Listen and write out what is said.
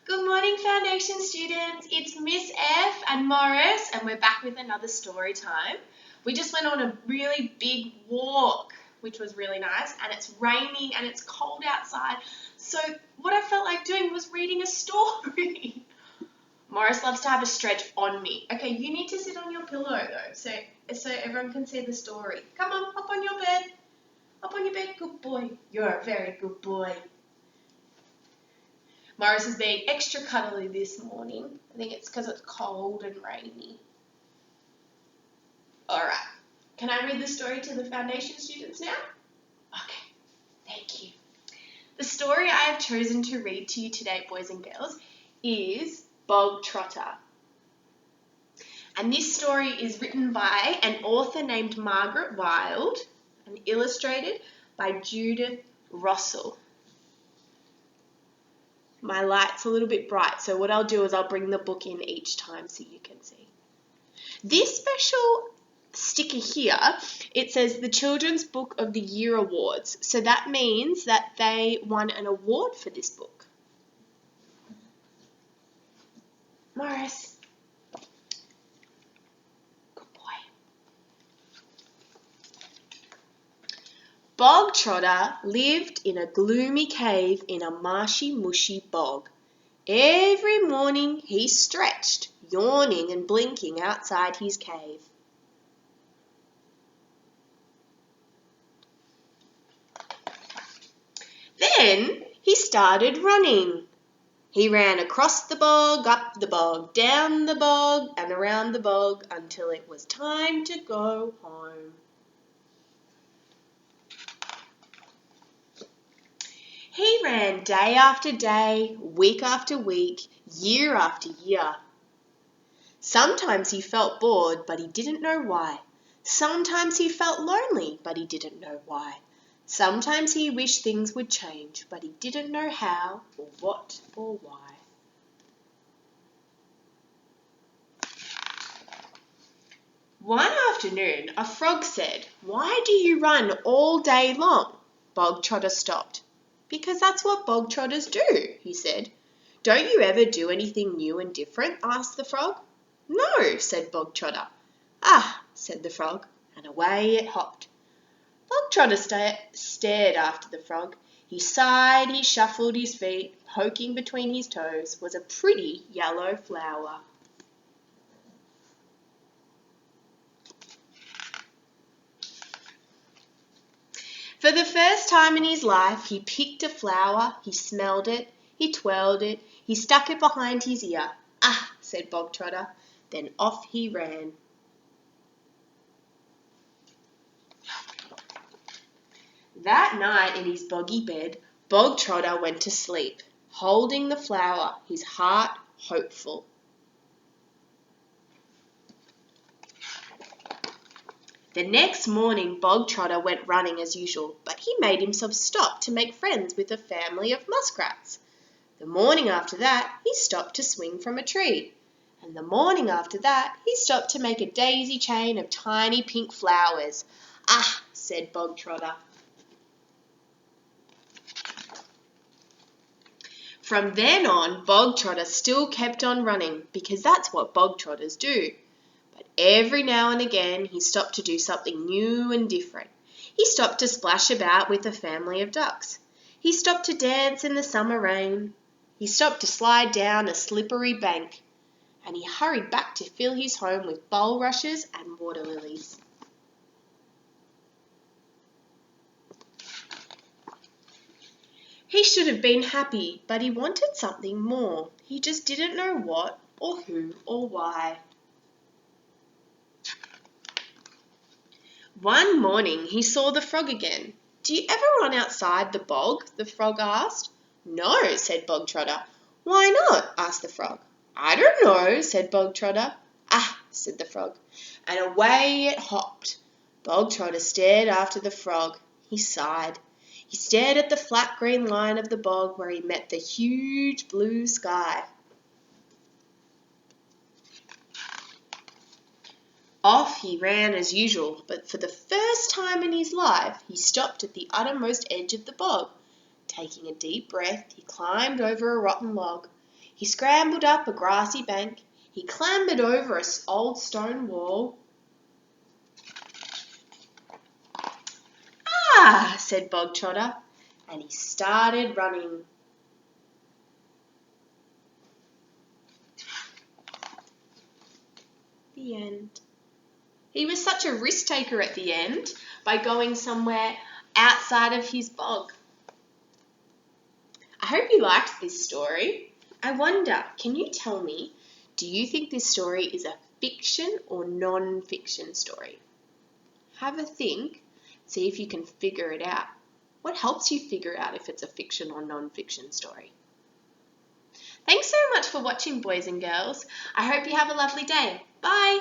Good morning, Foundation students. It's Miss F and Morris, and we're back with another story time. We just went on a really big walk, which was really nice, and it's raining and it's cold outside. So what I felt like doing was reading a story. Morris loves to have a stretch on me. Okay, you need to sit on your pillow though, so everyone can see the story. Come on, hop on your bed. Hop on your bed, good boy. You're a very good boy. Morris is being extra cuddly this morning. I think it's because it's cold and rainy. All right. Can I read the story to the foundation students now? Okay. Thank you. The story I have chosen to read to you today, boys and girls, is Bog Trotter. And this story is written by an author named Margaret Wild and illustrated by Judith Russell. My light's a little bit bright, so what I'll do is I'll bring the book in each time so you can see. This special sticker here, it says the Children's Book of the Year Awards. So that means that they won an award for this book. Morris. Good boy. Bog Trotter lived in a gloomy cave in a marshy, mushy bog. Every morning he stretched, yawning and blinking outside his cave. Then he started running. He ran across the bog, up the bog, down the bog, and around the bog until it was time to go home. He ran day after day, week after week, year after year. Sometimes he felt bored, but he didn't know why. Sometimes he felt lonely, but he didn't know why. Sometimes he wished things would change, but he didn't know how or what or why. One afternoon, a frog said, "Why do you run all day long?" Bog Trotter stopped. "Because that's what bog trotters do," he said. "Don't you ever do anything new and different?" asked the frog. "No," said Bog Trotter. "Ah," said the frog, and away it hopped. Bog Trotter stared after the frog. He sighed, he shuffled his feet. Poking between his toes was a pretty yellow flower. For the first time in his life, he picked a flower, he smelled it, he twirled it, he stuck it behind his ear. "Ah," said Bog Trotter. Then off he ran. That night in his boggy bed, Bog Trotter went to sleep, holding the flower, his heart hopeful. The next morning, Bog Trotter went running as usual, but he made himself stop to make friends with a family of muskrats. The morning after that, he stopped to swing from a tree. And the morning after that, he stopped to make a daisy chain of tiny pink flowers. "Ah," said Bog Trotter. From then on, Bog Trotter still kept on running, because that's what bog trotters do. But every now and again he stopped to do something new and different. He stopped to splash about with a family of ducks. He stopped to dance in the summer rain. He stopped to slide down a slippery bank. And he hurried back to fill his home with bulrushes and water lilies. He should have been happy, but he wanted something more. He just didn't know what or who or why. One morning he saw the frog again. "Do you ever run outside the bog?" the frog asked. "No," said Bog Trotter. "Why not?" asked the frog. "I don't know," said Bog Trotter. "Ah," said the frog, and away it hopped. Bog Trotter stared after the frog. He sighed. He stared at the flat green line of the bog where he met the huge blue sky. Off he ran as usual, but for the first time in his life he stopped at the uttermost edge of the bog. Taking a deep breath, he climbed over a rotten log. He scrambled up a grassy bank. He clambered over an old stone wall. "Ah!" said Bog Trotter, and he started running. The end. He was such a risk taker at the end by going somewhere outside of his bog. I hope you liked this story. I wonder, can you tell me, do you think this story is a fiction or non-fiction story? Have a think, see if you can figure it out. What helps you figure out if it's a fiction or non-fiction story? Thanks so much for watching, boys and girls. I hope you have a lovely day. Bye.